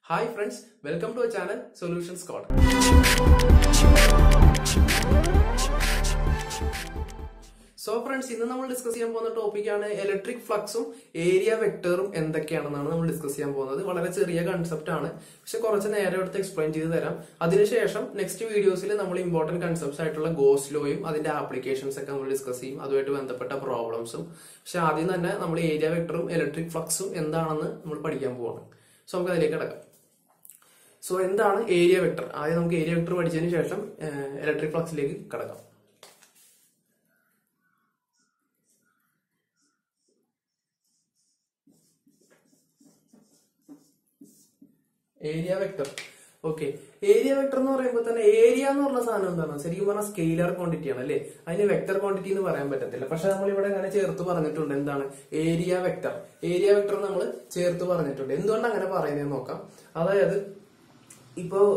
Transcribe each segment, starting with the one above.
Hi friends, welcome to our channel Solutnz. So friends, we will discuss the topic electric flux and area vector and the discuss the concept. Explain next videos we important concepts Gauss law and applications discuss problems. Area vector electric flux and so So, what is area vector? Area vector electric flux. Area vector. Okay. Area vector is area is a scalar quantity. That's vector quantity. But we area vector. Area vector is now,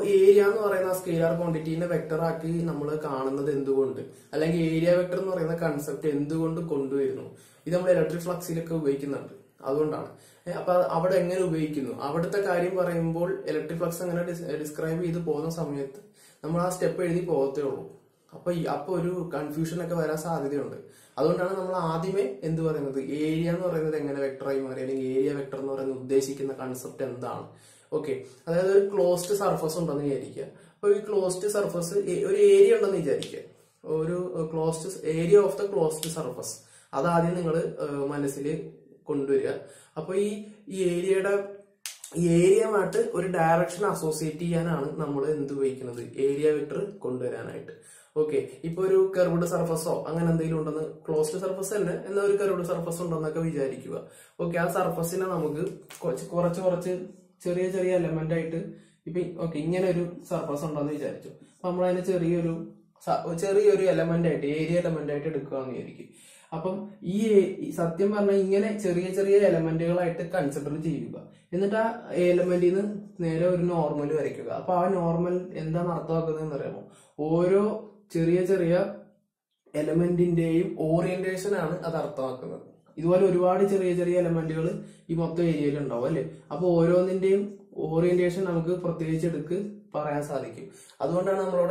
area is a scalar quantity vector area vector is a concept this is electric flux. That's why electric flux describe this step confusion. That's why area vector area vector concept. Okay, that is a closed surface. So, closed surface area closed area of the closed surface. That is the area direction associated area vector. Okay, if you curved surface, closed surface and curved surface. Okay, that surface is element okay, surface element area element element consider element normal normal element orientation this is a element in this area. Orientation is that's why we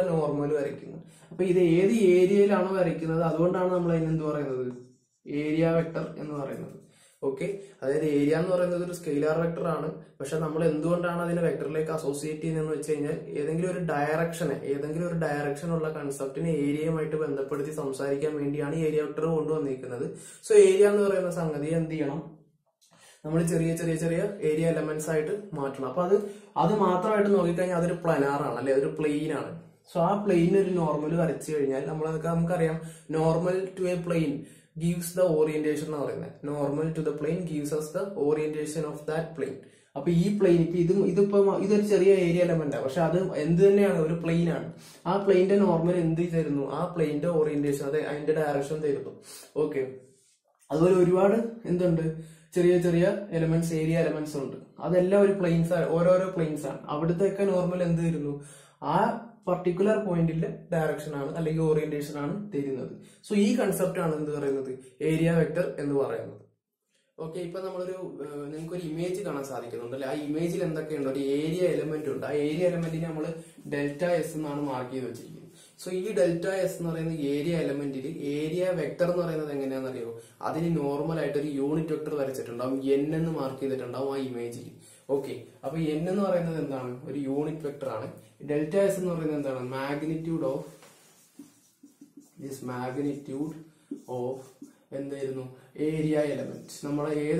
normal. This is area vector. Okay, that is area is a scalar vector. But we vector associate direction concept in area area vector. So area is area elements that's planar plane. So a plane is normal normal to a plane gives the orientation. Normal to the plane gives us the orientation of that plane. So this plane is area element. But that's a plane. That plane is normal. That plane is orientation. That's direction. Okay. That's elements, area elements. That's all planes. Planes. Normal particular point direction orientation. So this concept is area vector. Okay, now we have an image. This image is an area element. Area element is delta S. So this delta S is area element. Area vector is normal unit vector. N mark image. Okay, so N is a unit vector. Delta S is magnitude of area element. We area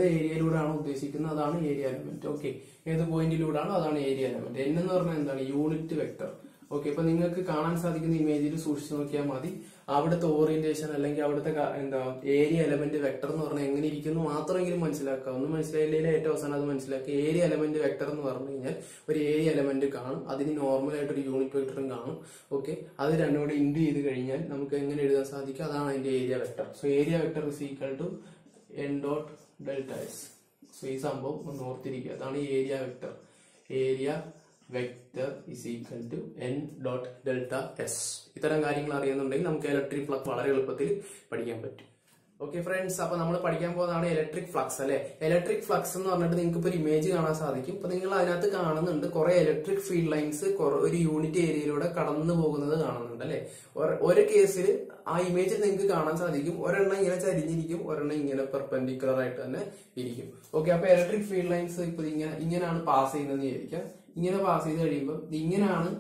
area element. Okay, point area element. N is unit vector. Okay, so you can see the image the orientation area element vector area element vector area element normal unit vector. Okay, that's area vector. So area vector is equal to n dot delta S. So this is area vector. Area vector is equal to n dot delta S. This is electric flux. Okay friends, അപ്പൊ നമ്മൾ പഠിക്കാൻ പോകുന്നതാണ് electric flux അല്ലെ. Electric flux എന്ന് പറഞ്ഞിട്ട് നിങ്ങൾക്ക് ഇപ്പൊ ഒരു ഇമേജ് കാണാൻ സാധിക്കും. ഇപ്പൊ നിങ്ങൾ അതിനകത്ത് കാണുന്നുണ്ട് കുറെ ഇലക്ട്രിക് ഫീൽഡ് ലൈൻസ് ഒരു യൂണിറ്റ് ഏരിയയിലൂടെ കടന്നു പോകുന്നത് കാണുന്നുണ്ട് അല്ലെ. ഒരു കേസിൽ ആ ഇമേജിൽ നിങ്ങൾക്ക് കാണാൻ സാധിക്കും ഒരെണ്ണം ഇങ്ങനെ ചരിഞ്ഞിരിക്കും, ഒരെണ്ണം ഇങ്ങനെ പെർപെൻഡിക്കുലർ ആയിട്ട് തന്നെ ഇരിക്കും. ഓക്കെ, അപ്പൊ ഇലക്ട്രിക് ഫീൽഡ് ലൈൻസ് ഇപ്പൊ ഇങ്ങനെയാണ് പാസ് ചെയ്യുന്നതെന്ന് വിചാരിക്കാം. ഇങ്ങനെ പാസ് ചെയ്ത് കഴിയുമ്പോൾ ഇങ്ങനെയാണ്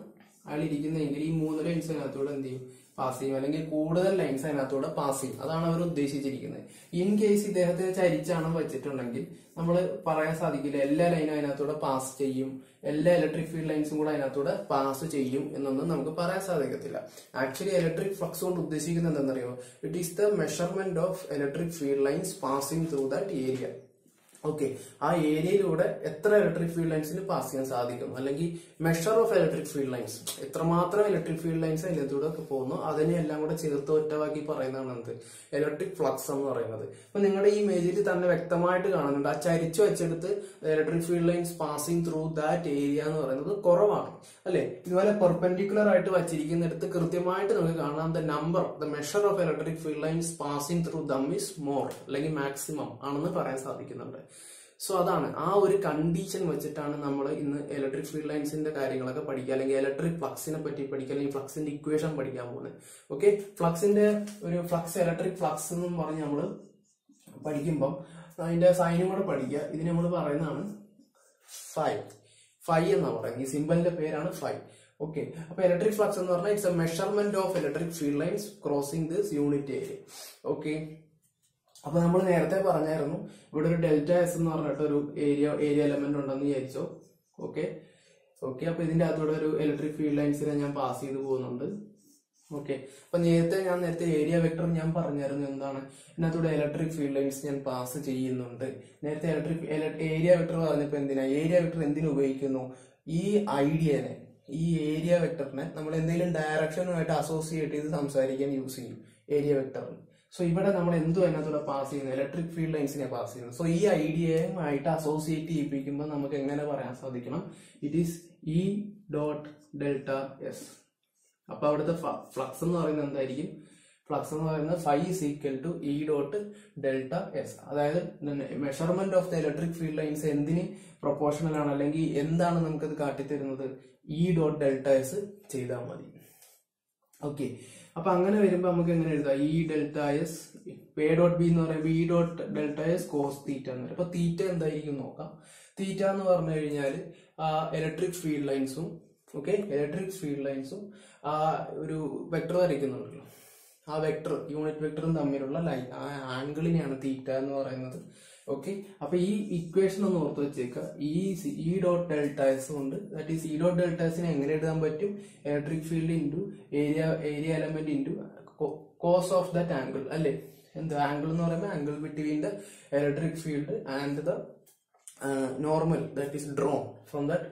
അയാൾ ഇരിക്കുന്നതെങ്കിൽ ഈ 3 ലൈൻസ് അതിനകത്തൂടെ എന്ത് ചെയ്യും, പാസ് ചെയ്യും, അല്ലെങ്കിൽ കൂടുതൽ ലൈൻസ് അതിനകത്തൂടെ പാസ് ചെയ്യും. അതാണ് അവർ ഉദ്ദേശിച്ചിരിക്കുന്നത്. ഇൻ കേസ് ഇദ്ദേഹത്തെ ചരിച്ചാണ് വെച്ചിട്ടുണ്ടെങ്കിൽ നമ്മൾ പറയാൻ സാധിക്കില്ല എല്ലാ ലൈനും അതിനകത്തൂടെ പാസ് ചെയ്യും, എല്ലാ ഇലക്ട്രിക് ഫീൽഡ് ലൈൻസും കൂടെ അതിനകത്തൂടെ പാസ് ചെയ്യും എന്നൊന്നും നമുക്ക് പറയാൻ സാധിക്കത്തില്ല. ആക്ച്വലി ഇലക്ട്രിക് ഫ്ലക്സ് കൊണ്ട് ഉദ്ദേശിക്കുന്നത് എന്താണെന്നറിയോ? It is the measurement of electric field lines passing through that area. Okay, ആ ഏരിയയിലൂടെ എത്ര ഇലക്ട്രിക് ഫീൽഡ് ലൈൻസിന് പാസ് ചെയ്യാൻ സാധിക്കും, അല്ലെങ്കിൽ measure of electric field lines, എത്രമാത്രം ഇലക്ട്രിക് ഫീൽഡ് ലൈൻസ് അതിനകത്തൂടെ പോകുന്നു അതിനെ എല്ലാം കൂടെ ചേർത്ത് ഒറ്റവാക്കി പറയുന്നതാണ് എന്ത്, ഇലക്ട്രിക് ഫ്ലക്സ് എന്ന് പറയുന്നത്. അപ്പൊ നിങ്ങളുടെ ഈ ഇമേജിൽ തന്നെ വ്യക്തമായിട്ട് കാണുന്നുണ്ട് ആ ചരിച്ചു വെച്ചെടുത്ത് electric field lines passing through that area എന്ന് പറയുന്നത് കുറവാണ് അല്ലെ. ഇതുപോലെ പെർപെൻഡിക്കുലർ ആയിട്ട് വച്ചിരിക്കുന്നിടത്ത് കൃത്യമായിട്ട് നമുക്ക് കാണാം the measure of electric field lines passing through them is more, അല്ലെങ്കിൽ മാക്സിമം ആണെന്ന് പറയാൻ സാധിക്കുന്നുണ്ട്. സോ അതാണ് ആ ഒരു കണ്ടീഷൻ വെച്ചിട്ടാണ് നമ്മൾ ഇന്ന് ഇലക്ട്രിക് ഫീൽഡ് ലൈൻസിന്റെ കാര്യങ്ങളൊക്കെ പഠിക്കുക, അല്ലെങ്കിൽ ഇലക്ട്രിക് ഫ്ലക്സിനെ പറ്റി പഠിക്കുക, അല്ലെങ്കിൽ ഫ്ലക്സിന്റെ ഇക്വേഷൻ പഠിക്കാൻ പോകുന്നത്. ഓക്കെ, ഫ്ലക്സിന്റെ ഒരു ഇലക്ട്രിക് ഫ്ലക്സ് എന്നും പറഞ്ഞ് നമ്മൾ പഠിക്കുമ്പോൾ അതിന്റെ സൈനും കൂടെ പഠിക്കുക. ഇതിന് നമ്മൾ പറയുന്നതാണ് ഫൈ എന്നാ പറയുന്നത്. ഈ സിമ്പലിന്റെ പേരാണ് ഫൈ. ഓക്കെ, അപ്പൊ ഇലക്ട്രിക് ഫ്ലക്സ് എന്ന് പറഞ്ഞാൽ it's A measurement of electric field lines crossing this unit area. Okay, അപ്പൊ നമ്മൾ നേരത്തെ പറഞ്ഞായിരുന്നു ഇവിടെ ഒരു ഡെൽറ്റ എസ് എന്ന് പറഞ്ഞിട്ട് ഒരു ഏരിയ എലമെന്റ് ഉണ്ടെന്ന് വിചാരിച്ചോ. ഓക്കെ, അപ്പൊ ഇതിന്റെ അകത്തൂടെ ഒരു ഇലക്ട്രിക് ഫീൽഡ് ലൈൻസിനെ ഞാൻ പാസ് ചെയ്ത് പോകുന്നുണ്ട്. ഓക്കെ, അപ്പൊ നേരത്തെ ഏരിയ വെക്ടർ ഞാൻ പറഞ്ഞായിരുന്നു എന്താണ്, ഇതിനകത്തൂടെ ഇലക്ട്രിക് ഫീൽഡ് ലൈൻസ് ഞാൻ പാസ് ചെയ്യുന്നുണ്ട്. നേരത്തെ ഏരിയ വെക്ടർ പറഞ്ഞപ്പോ ഏരിയ വെക്ടർ എന്തിനു ഉപയോഗിക്കുന്നു? ഈ ഏരിയ വെക്ടറിനെ നമ്മൾ എന്തെങ്കിലും ഡയറക്ഷനുമായിട്ട് അസോസിയേറ്റ് ചെയ്ത് സംസാരിക്കാൻ യൂസ് ചെയ്യും ഏരിയ വെക്ടറിന്. സോ ഇവിടെ നമ്മൾ എന്തും അതിനകത്തൂടെ പാസ് ചെയ്യുന്നത് ഇലക്ട്രിക് ഫീൽഡ് ലൈൻസിനെ പാസ് ചെയ്യുന്നത്. സോ ഈ ഐഡിയയുമായിട്ട് അസോസിയേറ്റ് ചെയ്യിപ്പിക്കുമ്പോൾ നമുക്ക് എങ്ങനെ പറയാൻ സാധിക്കണം? It is E dot delta S. അപ്പൊ അവിടുത്തെ ഫ്ലക്സ് എന്ന് പറയുന്നത് എന്തായിരിക്കും? ഫ്ലക്സ് എന്ന് പറയുന്നത് phi is equal to E dot delta S. അതായത് measurement of the electric field lines എന്തിന് പ്രൊപ്പോർഷണൽ ആണ്, അല്ലെങ്കിൽ എന്താണ് നമുക്കത് കാട്ടിത്തരുന്നത്? ഇ ഡോട്ട് ഡെൽറ്റ എസ് ചെയ്താൽ മതി. ഓക്കെ, അപ്പൊ അങ്ങനെ വരുമ്പോ നമുക്ക് എങ്ങനെ എഴുതാം? E delta S A dot B എന്ന് പറയുമ്പോൾ E dot delta S cos theta എന്ന് പറയും. അപ്പൊ തീറ്റ എന്തായിരിക്കും നോക്കാം. തീറ്റ എന്ന് പറഞ്ഞു കഴിഞ്ഞാൽ ഇലക്ട്രിക് ഫീൽഡ് ലൈൻസും ആ ഒരു വെക്ടർ വരയ്ക്കുന്നുണ്ടല്ലോ, ആ വെക്ടർ യൂണിറ്റ് വെക്ടറും തമ്മിലുള്ള ലൈൻ, ആ ആംഗിളിനെയാണ് തീറ്റ എന്ന് പറയുന്നത്. ഓക്കെ, അപ്പൊ ഈ ഇക്വേഷൻ ഒന്ന് ഓർത്ത് വെച്ചേക്കുക. ഇ ഡോട്ട് ഡെൽറ്റ എസ് കൊണ്ട്, that is E dot delta എസിനെ എങ്ങനെ എഴുതാൻ പറ്റും? Electric field into area element into cos of that angle അല്ലെ. എന്ത് ആംഗിൾ എന്ന് പറയുമ്പോൾ angle between the electric field and the normal that is drawn from that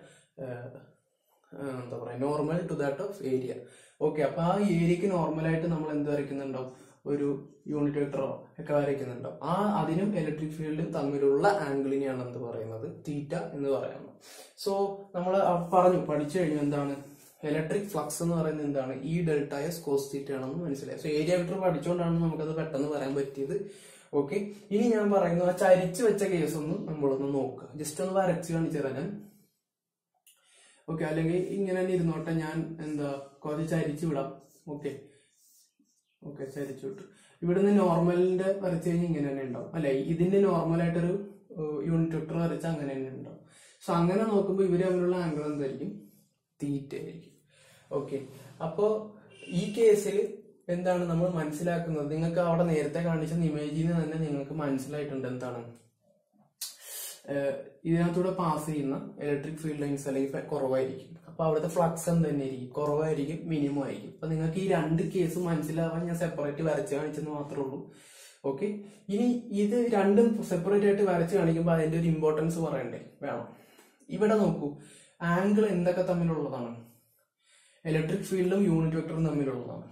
എന്താ പറയാ normal to that of area. Okay, അപ്പൊ ആ ഏരിയക്ക് നോർമലായിട്ട് നമ്മൾ എന്ത് വരയ്ക്കുന്നുണ്ടാവും? ഒരു യൂണിറ്റ് വെക്ടറോ ഒക്കെ വരയ്ക്കുന്നുണ്ടാവും. അതിനും ഇലക്ട്രിക് ഫീൽഡും തമ്മിലുള്ള ആംഗിളിനെയാണ് എന്ത് പറയുന്നത്? തീറ്റ എന്ന് പറയുന്നത്. സോ നമ്മൾ പഠിച്ചു കഴിഞ്ഞു എന്താണ് ഇലക്ട്രിക് ഫ്ലക്സ് എന്ന് പറയുന്നത് എന്താണ്? E delta S cos theta ആണെന്ന് മനസ്സിലായി. സോ ഏരിയ വെക്ടർ പഠിച്ചുകൊണ്ടാണ് നമുക്കത് പെട്ടെന്ന് പറയാൻ പറ്റിയത്. ഓക്കെ, ഇനി ഞാൻ പറയുന്നു ആ ചരിച്ചു വെച്ച കേസ് ഒന്ന് നമ്മളൊന്ന് നോക്കുക. ജസ്റ്റ് ഒന്ന് വരച്ച് കാണിച്ചു തരാം ഞാൻ. ഓക്കെ, അല്ലെങ്കിൽ ഇങ്ങനെ തന്നെ ഇരുന്നോട്ടെ, ഞാൻ കുറച്ച് ചരിച്ചു വിടാം. ഓക്കെ, ചരിച്ചു വിട്ടു. ഇവിടുന്ന് നോർമലിന്റെ വരച്ചു കഴിഞ്ഞാൽ ഇങ്ങനെ തന്നെ ഉണ്ടാവും അല്ലെ. ഇതിന്റെ നോർമലായിട്ടൊരു യൂണിറ്റ് വെക്ടർ വരച്ചാൽ അങ്ങനെ തന്നെ ഉണ്ടാവും. സോ അങ്ങനെ നോക്കുമ്പോൾ ഇവര് തമ്മിലുള്ള ആംഗിൾ എന്തായിരിക്കും? തീറ്റ ആയിരിക്കും. ഓക്കെ, അപ്പോ ഈ കേസിൽ എന്താണ് നമ്മൾ മനസ്സിലാക്കുന്നത്? നിങ്ങൾക്ക് അവിടെ നേരത്തെ കാണിച്ച ഇമേജിൽ നിന്ന് തന്നെ നിങ്ങൾക്ക് മനസ്സിലായിട്ടുണ്ട് എന്താണ് ഇതിനകത്തൂടെ പാസ് ചെയ്യുന്ന ഇലക്ട്രിക് ഫീൽഡ് ലൈൻസ് അല്ലെങ്കിൽ കുറവായിരിക്കും. അപ്പൊ അവിടുത്തെ ഫ്ലക്സ് എന്ത് തന്നെ ആയിരിക്കും? കുറവായിരിക്കും, മിനിമം ആയിരിക്കും. അപ്പൊ നിങ്ങൾക്ക് ഈ രണ്ട് കേസ് മനസ്സിലാവാൻ ഞാൻ സെപ്പറേറ്റ് വരച്ച് കാണിച്ചെന്ന് മാത്രമേ ഉള്ളൂ. ഓക്കെ, ഇനി ഇത് രണ്ടും സെപ്പറേറ്റ് ആയിട്ട് വരച്ച് കാണിക്കുമ്പോൾ അതിന്റെ ഒരു ഇമ്പോർട്ടൻസ് പറയണ്ടേ? വേണം. ഇവിടെ നോക്കൂ, ആംഗിൾ എന്തൊക്കെ തമ്മിലുള്ളതാണ്? ഇലക്ട്രിക് ഫീൽഡും യൂണിറ്റ് വെക്ടറും തമ്മിലുള്ളതാണ്.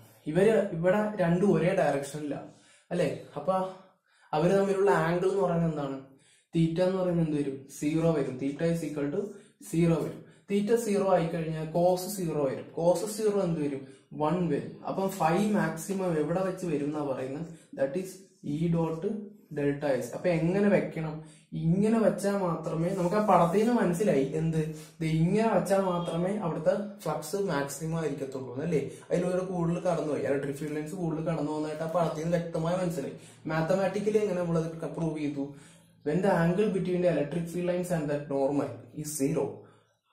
ഇവിടെ രണ്ടും ഒരേ ഡയറക്ഷനില്ല അല്ലെ. അപ്പൊ അവര് തമ്മിലുള്ള ആംഗിൾ എന്ന് പറയുന്നത് എന്താണ്? തീറ്റ എന്ന് പറയുന്നത് എന്ത് വരും? 0 വരും. തീറ്റ ഈസ് ഈക്വൽ ടു 0 വരും. തീറ്റ 0 ആയി കഴിഞ്ഞാൽ കോസ് 0 വരും. കോസ് 0 എന്ത് വരും? 1 വരും. അപ്പം ഫൈ മാക്സിമം എവിടെ വെച്ച് വരും എന്നാ പറയുന്നത്? That is E dot delta S. അപ്പൊ എങ്ങനെ വെക്കണം? ഇങ്ങനെ വെച്ചാൽ മാത്രമേ നമുക്ക് ആ പടത്തിൽ നിന്ന് മനസ്സിലായി എന്ത്, ഇങ്ങനെ വെച്ചാൽ മാത്രമേ അവിടുത്തെ ഫ്ലക്സ് മാക്സിമം ആയിരിക്കത്തുള്ളൂ അല്ലേ. അതിലൂടെ കൂടുതൽ കടന്നുപോയി, ഇലക്ട്രിക് ഫീൽഡ് ലൈൻസ് കൂടുതൽ കടന്നു പോകുന്നതായിട്ട് ആ പടത്തിൽ നിന്ന് വ്യക്തമായി മനസ്സിലായി. മാത്തമാറ്റിക്കലി എങ്ങനെ നമ്മളത് പ്രൂവ് ചെയ്തു? when the angle between the electric field lines and that normal is 0,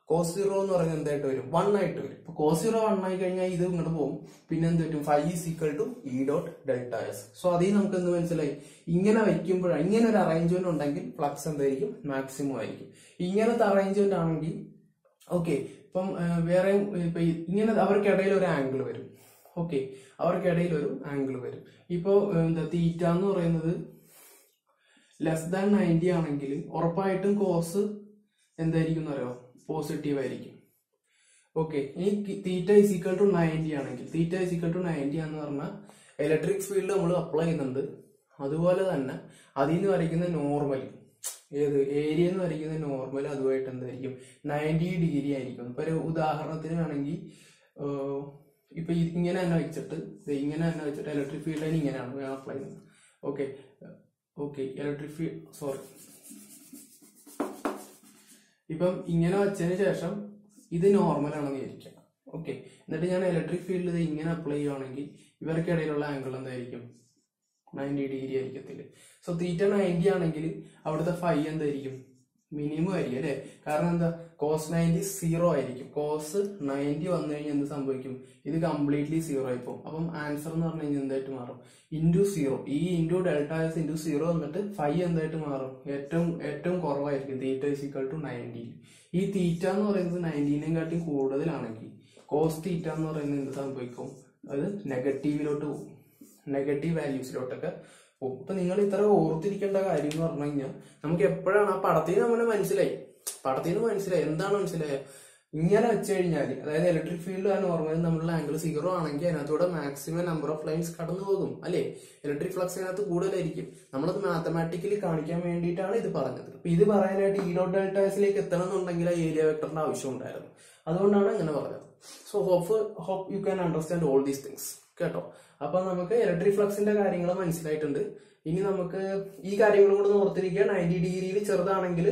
cos 0 എന്ന് പറയുന്നത് എന്തായിട്ട് വരും? 1 ആയിട്ട് വരും. ഇപ്പൊ cos 0 1 ആയി കഴിഞ്ഞാൽ ഇത് ഇങ്ങോട്ട് പോകും. പിന്നെ എന്ത് പറ്റും? phi is equal to E dot delta S. So അതിൽ നമുക്ക് എന്ത് മനസ്സിലായി? ഇങ്ങനെ വയ്ക്കുമ്പോഴാണ്, ഇങ്ങനെ ഒരു അറേഞ്ച്മെന്റ് ഉണ്ടെങ്കിൽ ഫ്ലക്സ് എന്തായിരിക്കും? മാക്സിമം ആയിരിക്കും. ഇങ്ങനത്തെ അറേഞ്ച്മെന്റ് ആണെങ്കിൽ ഓക്കെ, ഇപ്പം വേറെ ഇപ്പൊ ഇങ്ങനെ അവർക്കിടയിൽ ഒരു ആംഗിൾ വരും. ഓക്കെ, അവർക്കിടയിൽ ഒരു ആംഗിൾ വരും. ഇപ്പോ എന്താ തീറ്റ എന്ന് പറയുന്നത് ലെസ് ദാൻ 90 ആണെങ്കിൽ ഉറപ്പായിട്ടും കോസ് എന്തായിരിക്കും എന്ന് അറിയോ? പോസിറ്റീവ് ആയിരിക്കും. ഓക്കെ, ഈ തീറ്റ ഇസ് ഈക്വൽ ടു 90 ആണെങ്കിൽ, തീറ്റ ഇസ് ഈക്വൽ ടു 90 എന്ന് പറഞ്ഞാൽ ഇലക്ട്രിക് ഫീൽഡ് നമ്മൾ അപ്ലൈ ചെയ്യുന്നുണ്ട്. അതുപോലെ തന്നെ അതിൽ നിന്ന് വരയ്ക്കുന്ന നോർമൽ, ഏത് ഏരിയ എന്ന് വരയ്ക്കുന്ന നോർമൽ അതുമായിട്ട് എന്തായിരിക്കും? 90 ഡിഗ്രി ആയിരിക്കും. ഇപ്പൊ ഒരു ഉദാഹരണത്തിന് വേണമെങ്കിൽ ഇപ്പൊ ഇങ്ങനെ തന്നെ വെച്ചിട്ട് ഇലക്ട്രിക് ഫീൽഡ് ലൈൻ ഇങ്ങനെയാണ് ഞാൻ അപ്ലൈ ചെയ്യുന്നത്. ഓക്കെ, ഇലക്ട്രിക് ഫീൽഡ് ഇപ്പം ഇങ്ങനെ വെച്ചതിന് ശേഷം ഇത് നോർമൽ ആണെന്ന് വിചാരിക്കാം. ഓക്കെ, എന്നിട്ട് ഞാൻ ഇലക്ട്രിക് ഫീൽഡ് ഇത് ഇങ്ങനെ അപ്ലൈ ചെയ്യുവാണെങ്കിൽ ഇവർക്കിടയിലുള്ള ആംഗിൾ എന്തായിരിക്കും? 90 ഡിഗ്രി ആയിരിക്കത്തില്ല. സോ തീറ്റ 90 ആണെങ്കിൽ അവിടുത്തെ ഫൈ എന്തായിരിക്കും? മിനിമം ആയിരിക്കും അല്ലെ. കാരണം എന്താ? കോസ് 90 0 ആയിരിക്കും. കോസ് 90 വന്നു കഴിഞ്ഞാൽ എന്ത് സംഭവിക്കും? ഇത് കംപ്ലീറ്റ്ലി 0 ആയി പോകും. അപ്പം ആൻസർ എന്ന് പറഞ്ഞു കഴിഞ്ഞാൽ എന്തായിട്ട് മാറും? ഇൻറ്റു 0, ഈ ഇൻറ്റു ഡെൽറ്റ എസ് ഇൻറ്റു 0 എന്നിട്ട് ഫൈ എന്തായിട്ട് മാറും? ഏറ്റവും കുറവായിരിക്കും. Theta is equal to 90. ഈ തീറ്റ എന്ന് പറയുന്നത് 90നേക്കാട്ടും കൂടുതലാണെങ്കിൽ കോസ് തീറ്റ എന്ന് പറയുന്നത് എന്ത് സംഭവിക്കും? അത് നെഗറ്റീവിലോട്ട് പോകും, നെഗറ്റീവ് വാല്യൂസിലോട്ടൊക്കെ പോകും. ഇപ്പൊ നിങ്ങൾ ഇത്ര ഓർത്തിരിക്കേണ്ട കാര്യം എന്ന് പറഞ്ഞു കഴിഞ്ഞാൽ നമുക്ക് എപ്പോഴാണ് ആ പടത്തിൽ നമ്മൾ മനസ്സിലായി എന്താണ് മനസ്സിലായത്? ഇങ്ങനെ വെച്ച് കഴിഞ്ഞാൽ, അതായത് ഇലക്ട്രിക് ഫീൽഡ് ആ നോർമൽ നമ്മളുടെ ആംഗിൾ 0 ആണെങ്കിൽ അതിനകത്തൂടെ മാക്സിമം നമ്പർ ഓഫ് ലൈൻസ് കടന്നു പോകും അല്ലെ. ഇലക്ട്രിക് ഫ്ലക്സ് അതിനകത്ത് കൂടുതലായിരിക്കും. നമ്മളത് മാത്തമാറ്റിക്കലി കാണിക്കാൻ വേണ്ടിയിട്ടാണ് ഇത് പറഞ്ഞത്. അപ്പൊ ഇത് പറയാനായിട്ട് ഇ ഡോട്ട് ഡെൽറ്റ എസിലേക്ക് എത്തണം എന്നുണ്ടെങ്കിൽ ആ ഏരിയ വെക്ടറിന്റെ ആവശ്യം ഉണ്ടായിരുന്നു. അതുകൊണ്ടാണ് ഇങ്ങനെ പറഞ്ഞത്. So hope you can understand all these things കേട്ടോ. അപ്പൊ നമുക്ക് ഇലക്ട്രിക് ഫ്ലക്സിന്റെ കാര്യങ്ങൾ മനസ്സിലായിട്ടുണ്ട്. ഇനി നമുക്ക് ഈ കാര്യങ്ങൾ കൂടെ ഓർത്തിരിക്കുക. 90 ഡിഗ്രിയിൽ ചെറുതാണെങ്കിൽ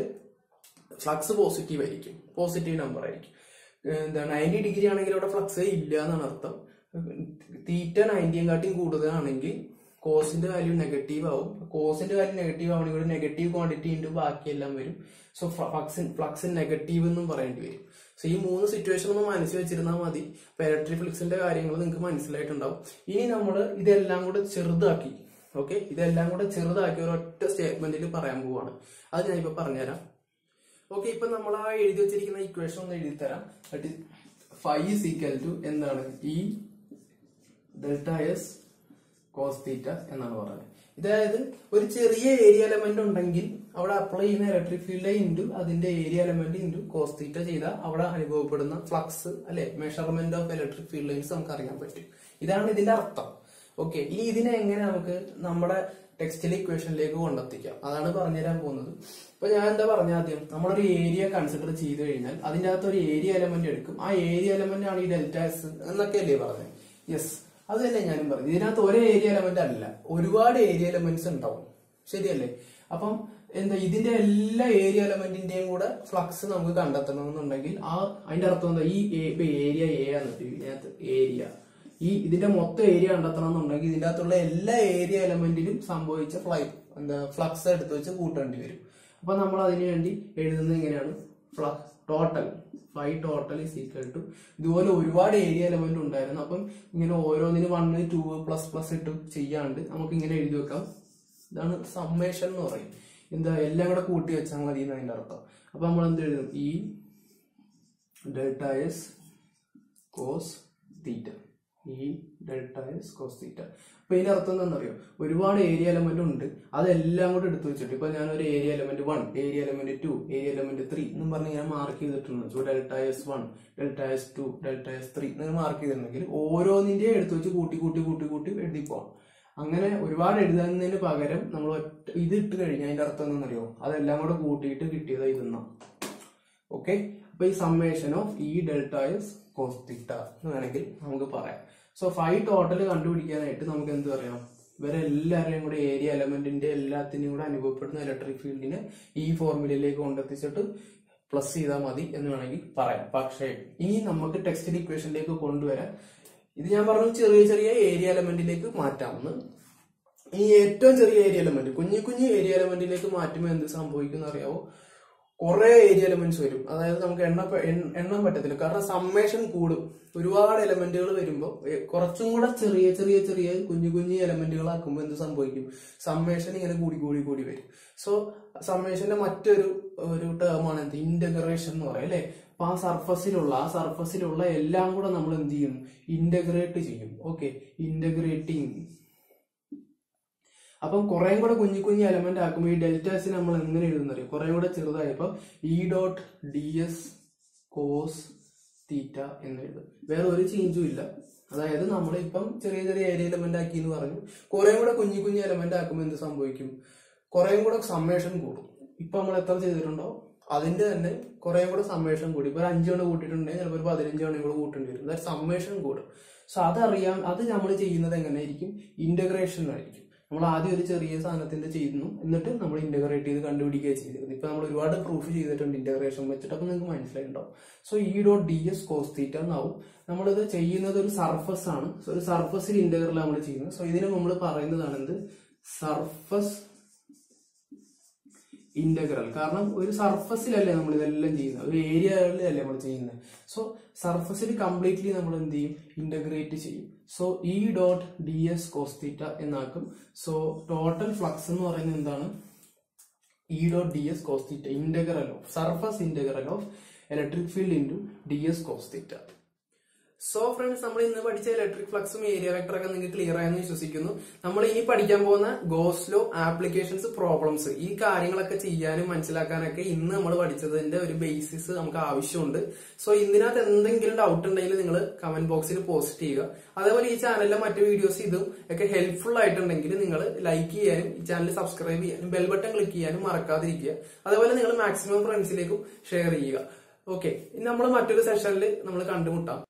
ഫ്ലക്സ് പോസിറ്റീവ് ആയിരിക്കും, പോസിറ്റീവ് നമ്പർ ആയിരിക്കും. എന്താ 90 ഡിഗ്രി ആണെങ്കിൽ അവിടെ ഫ്ലക്സ് ഇല്ല എന്നാണ് അർത്ഥം. തീറ്റ 90യെക്കാട്ടും കൂടുതലാണെങ്കിൽ കോസിന്റെ വാല്യൂ നെഗറ്റീവ് ആവും. കോസിന്റെ വാല്യൂ നെഗറ്റീവ് ആവണമെങ്കിൽ ഇവിടെ നെഗറ്റീവ് ക്വാണ്ടിറ്റി ഇൻറ്റു ബാക്കിയെല്ലാം വരും. സോ ഫ്ലക്സ് നെഗറ്റീവ് എന്നും പറയേണ്ടി വരും. സോ ഈ 3 സിറ്റുവേഷൻ ഒന്ന് മനസ്സിൽ വെച്ചിരുന്നാൽ മതി. ഇപ്പൊ ഇലക്ട്രിക് ഫ്ലക്സിന്റെ കാര്യങ്ങൾ നിങ്ങൾക്ക് മനസ്സിലായിട്ടുണ്ടാവും. ഇനി നമ്മൾ ഇതെല്ലാം കൂടെ ചെറുതാക്കി, ഓക്കെ, ഇതെല്ലാം കൂടെ ചെറുതാക്കി ഒരൊറ്റ സ്റ്റേറ്റ്മെന്റിൽ പറയാൻ പോവാണ്. അത് ഞാൻ ഇപ്പൊ പറഞ്ഞുതരാം. ഓക്കെ, ഇപ്പൊ നമ്മൾ ആ എഴുതി വെച്ചിരിക്കുന്ന ഇക്വേഷൻ ഒന്ന് എഴുതി തരാം. ഫൈ ഈസ് ഈക്വൽ ടു എന്താണ്? E delta S cos theta എന്നാണ് പറയുന്നത്. അതായത് ഒരു ചെറിയ ഏരിയ എലമെന്റ് ഉണ്ടെങ്കിൽ അവിടെ അപ്ലൈ ചെയ്യുന്ന ഇലക്ട്രിക് ഫീൽഡ് ഇൻറ്റു അതിന്റെ area element into cos theta ചെയ്താൽ അവിടെ അനുഭവപ്പെടുന്ന ഫ്ലക്സ് അല്ലെ, measurement of electric field lines നമുക്ക് അറിയാൻ പറ്റും. ഇതാണ് ഇതിന്റെ അർത്ഥം. ഓക്കെ, ഇനി ഇതിനെ എങ്ങനെ നമുക്ക് നമ്മുടെ ടെക്സ്റ്റിലെ ഇക്വേഷനിലേക്ക് കൊണ്ടെത്തിക്കാം, അതാണ് പറഞ്ഞുതരാൻ പോകുന്നത്. ഇപ്പൊ ഞാൻ എന്താ പറഞ്ഞ, ആദ്യം നമ്മളൊരു ഏരിയ കൺസിഡർ ചെയ്ത് കഴിഞ്ഞാൽ അതിന്റെ അകത്ത് ഒരു ഏരിയ എലമെന്റ് എടുക്കും. ആ ഏരിയ എലമെന്റ് ആണ് ഈ ഡെൽറ്റ എസ് എന്നൊക്കെ അല്ലേ പറഞ്ഞത്? യെസ്, അത് തന്നെ ഞാനും പറഞ്ഞു. ഇതിനകത്ത് ഒരേ ഏരിയ എലമെന്റ് അല്ല, ഒരുപാട് ഏരിയ എലമെന്റ്സ് ഉണ്ടാവും, ശരിയല്ലേ? അപ്പം എന്താ, ഇതിന്റെ എല്ലാ ഏരിയ എലമെന്റിന്റെയും കൂടെ ഫ്ലക്സ് നമുക്ക് കണ്ടെത്തണമെന്നുണ്ടെങ്കിൽ അതിന്റെ അർത്ഥം എന്താ? ഈ ഏരിയ എ ആണ് ഇതിനകത്ത് ഏരിയ, ഇതിന്റെ മൊത്തം ഏരിയ കണ്ടെത്തണം എന്നുണ്ടെങ്കിൽ ഇതിന്റെ അകത്തുള്ള എല്ലാ ഏരിയ എലമെന്റിലും സംഭവിച്ച ഫ്ലക്സ് എടുത്ത് വെച്ച് കൂട്ടേണ്ടി വരും. അപ്പൊ നമ്മൾ അതിനു വേണ്ടി എഴുതുന്നത് ഇങ്ങനെയാണ്: flux total, phi total is equal to, ഇതുപോലെ ഒരുപാട് ഏരിയ എലമെന്റ് ഉണ്ടായിരുന്നു. അപ്പം ഇങ്ങനെ ഓരോന്നിന് 1 2 പ്ലസ് പ്ലസ് ഇട്ട് ചെയ്യാണ്ട് നമുക്ക് ഇങ്ങനെ എഴുതി വെക്കാം. ഇതാണ് സമ്മേഷൻ എന്ന് പറയും. എന്താ, എല്ലാം കൂടെ കൂട്ടി വെച്ചാൽ മതി എന്ന് അതിന്റെ അർത്ഥം. അപ്പൊ നമ്മൾ എന്ത് എഴുതും? ഈ ഡെൽറ്റ എസ് കോസ് തീറ്റ, ഈ ഡെൽറ്റ എസ് കോസ് തീറ്റ. അപ്പൊ ഇതിന്റെ അർത്ഥം എന്താണെന്നറിയോ? ഒരുപാട് ഏരിയ എലമെന്റ് ഉണ്ട്, അതെല്ലാം കൂടെ എടുത്തു വെച്ചിട്ട് ഇപ്പൊ ഞാൻ ഒരു area element 1, area element 2, area element 3 എന്നും പറഞ്ഞ് ഞാൻ മാർക്ക് ചെയ്തിട്ടുണ്ട്. Delta S 1, delta S 2, delta S 3 നിങ്ങൾ മാർക്ക് ചെയ്തിട്ടുണ്ടെങ്കിൽ ഓരോന്നിന്റെ എടുത്തു വെച്ച് കൂട്ടി കൂട്ടി കൂട്ടി കൂട്ടി എഴുതി പോവാം. അങ്ങനെ ഒരുപാട് എഴുതുന്നതിന് പകരം നമ്മൾ ഇത് ഇട്ട് കഴിഞ്ഞാൽ അതിന്റെ അർത്ഥം എന്താണെന്നറിയോ? അതെല്ലാം കൂടെ കൂട്ടിയിട്ട് കിട്ടിയത് ഇതെന്നാ. ഓക്കെ, അപ്പൊ ഈ സമ്മേഷൻ ഓഫ് ഈ ഡെൽറ്റ എസ് കോസ് തീറ്റ എന്ന് വേണമെങ്കിൽ നമുക്ക് പറയാം. സോ ഫൈ ടോട്ടൽ കണ്ടുപിടിക്കാനായിട്ട് നമുക്ക് എന്ത് പറയാം? ഇവരെ എല്ലാവരെയും കൂടെ ഏരിയ എലമെന്റിന്റെ എല്ലാത്തിനും കൂടെ അനുഭവപ്പെടുന്ന ഇലക്ട്രിക് ഫീൽഡിനെ ഈ ഫോർമുലയിലേക്ക് കൊണ്ടെത്തിച്ചിട്ട് പ്ലസ് ചെയ്താൽ മതി എന്ന് വേണമെങ്കിൽ പറയാം. പക്ഷേ ഇനി നമുക്ക് ടെക്സ്റ്റൈൽ ഇക്വേഷനിലേക്ക് കൊണ്ടുവരാൻ ഇത് ഞാൻ പറഞ്ഞു ചെറിയ ചെറിയ ഏരിയ എലമെന്റിലേക്ക് മാറ്റാമെന്ന്. ഈ ഏറ്റവും ചെറിയ ഏരിയ എലമെന്റ് കുഞ്ഞു കുഞ്ഞു ഏരിയ എലമെന്റിലേക്ക് മാറ്റുമ്പോൾ എന്ത് സംഭവിക്കും അറിയാവോ? കുറെ ഏരിയ എലമെന്റ്സ് വരും. അതായത് നമുക്ക് എണ്ണം പറ്റത്തില്ല. കാരണം സമ്മേഷൻ കൂടും. ഒരുപാട് എലമെന്റുകൾ വരുമ്പോൾ കുറച്ചും കൂടെ ചെറിയ ചെറിയ ചെറിയ കുഞ്ഞു കുഞ്ഞു എലമെന്റുകളാക്കുമ്പോൾ എന്ത് സംഭവിക്കും? സമ്മേഷൻ ഇങ്ങനെ കൂടി കൂടി കൂടി വരും. സോ സമ്മേഷന്റെ മറ്റൊരു ടേമാണ് എന്ത്? ഇന്റഗ്രേഷൻ എന്ന് പറയും അല്ലെ. അപ്പൊ ആ സർഫസിലുള്ള എല്ലാം കൂടെ നമ്മൾ എന്ത് ചെയ്യും? ഇന്റഗ്രേറ്റ് ചെയ്യും. Okay, integrating. അപ്പം കുറെ കൂടെ കുഞ്ഞു കുഞ്ഞു എലമെന്റ് ആക്കുമ്പോൾ ഈ ഡെൽറ്റാസിനെ നമ്മൾ എങ്ങനെ എഴുതുന്നറിയോ? കുറെ കൂടെ ചെറുതായപ്പോ E dot D S cos theta എന്ന് എഴുതും. വേറെ ഒരു ചേഞ്ചും ഇല്ല. അതായത് നമ്മൾ ഇപ്പം ചെറിയ ചെറിയ ഏരിയ എലമെന്റ് ആക്കി എന്ന് പറഞ്ഞു. കുറെ കൂടെ കുഞ്ഞു കുഞ്ഞു എലമെന്റ് ആക്കുമ്പോൾ എന്ത് സംഭവിക്കും? കുറെ കൂടെ സമ്മേഷൻ കൂടും. ഇപ്പൊ നമ്മൾ എത്ര ചെയ്തിട്ടുണ്ടോ അതിന്റെ തന്നെ കുറെ കൂടെ സമ്മേഷൻ കൂടി. ഇപ്പൊ 5 എണ്ണം കൂട്ടിയിട്ടുണ്ടെങ്കിൽ ചിലപ്പോൾ 15 എണ്ണം കൂടെ കൂട്ടേണ്ടി വരും. അതായത് സമ്മേഷൻ കൂടും. സോ അതറിയാം. അത് നമ്മൾ ചെയ്യുന്നത് എങ്ങനെയായിരിക്കും? ഇന്റഗ്രേഷൻ ആയിരിക്കും. നമ്മൾ ആദ്യം ഒരു ചെറിയ സാധനത്തിന്റെ ചെയ്യുന്നു, എന്നിട്ട് നമ്മൾ ഇന്റഗ്രേറ്റ് ചെയ്ത് കണ്ടുപിടിക്കുക ചെയ്തിരുന്നത്. ഇപ്പൊ നമ്മൾ ഒരുപാട് പ്രൂഫ് ചെയ്തിട്ടുണ്ട് ഇന്റഗ്രേഷൻ വെച്ചിട്ട്. അപ്പൊ നിങ്ങൾക്ക് മനസ്സിലായിട്ടുണ്ടാവും. So E dot D S cos theta എന്നാവും. നമ്മളിത് ചെയ്യുന്നത് ഒരു സർഫസ് ആണ്. സോ ഒരു സർഫസിൽ ഇന്റഗ്രൽ നമ്മൾ ചെയ്യുന്നത്. സോ ഇതിനെ നമ്മൾ പറയുന്നതാണ് എന്ത്? Surface integral. കാരണം ഒരു സർഫസിലല്ലേ നമ്മൾ ഇതെല്ലാം ചെയ്യുന്നത്, ഒരു ഏരിയയിലല്ലേ നമ്മൾ ചെയ്യുന്നത്. സോ സർഫസിൽ കംപ്ലീറ്റ്ലി നമ്മൾ എന്ത് ചെയ്യും? ഇന്റഗ്രേറ്റ് ചെയ്യും. So E dot D S cos theta എന്നാക്കും. സോ ടോട്ടൽ ഫ്ലക്സ് എന്ന് പറയുന്നത് എന്താണ്? E dot D S cos theta, integral of surface integral of electric field into D S cos theta. So friends, നമ്മൾ ഇന്ന് പഠിച്ച electric ഫ്ലക്സും area വെക്ടറൊക്കെ നിങ്ങൾക്ക് clear ആയെന്ന് വിശ്വസിക്കുന്നു. നമ്മൾ ഇനി പഠിക്കാൻ പോകുന്ന ഗോസ് ലോ, ആപ്ലിക്കേഷൻസ്, പ്രോബ്ലംസ്, ഈ കാര്യങ്ങളൊക്കെ ചെയ്യാനും മനസ്സിലാക്കാനൊക്കെ ഇന്ന് നമ്മൾ പഠിച്ചതിന്റെ ഒരു ബേസിസ് നമുക്ക് ആവശ്യമുണ്ട്. സോ ഇതിനകത്ത് എന്തെങ്കിലും ഡൗട്ട് ഉണ്ടെങ്കിൽ നിങ്ങൾ കമന്റ് ബോക്സിൽ പോസ്റ്റ് ചെയ്യുക. അതേപോലെ ഈ ചാനലിലെ മറ്റു വീഡിയോസ് ഇതും ഒക്കെ ഹെൽപ്ഫുൾ ആയിട്ടുണ്ടെങ്കിൽ നിങ്ങൾ ലൈക്ക് ചെയ്യാനും ഈ ചാനൽ സബ്സ്ക്രൈബ് ചെയ്യാനും ബെൽ ബട്ടൺ ക്ലിക്ക് ചെയ്യാനും മറക്കാതിരിക്കുക. അതേപോലെ നിങ്ങൾ മാക്സിമം ഫ്രണ്ട്സിലേക്കും ഷെയർ ചെയ്യുക. ഓക്കെ, നമ്മൾ മറ്റൊരു സെഷനിൽ നമ്മൾ കണ്ടുമുട്ടാം.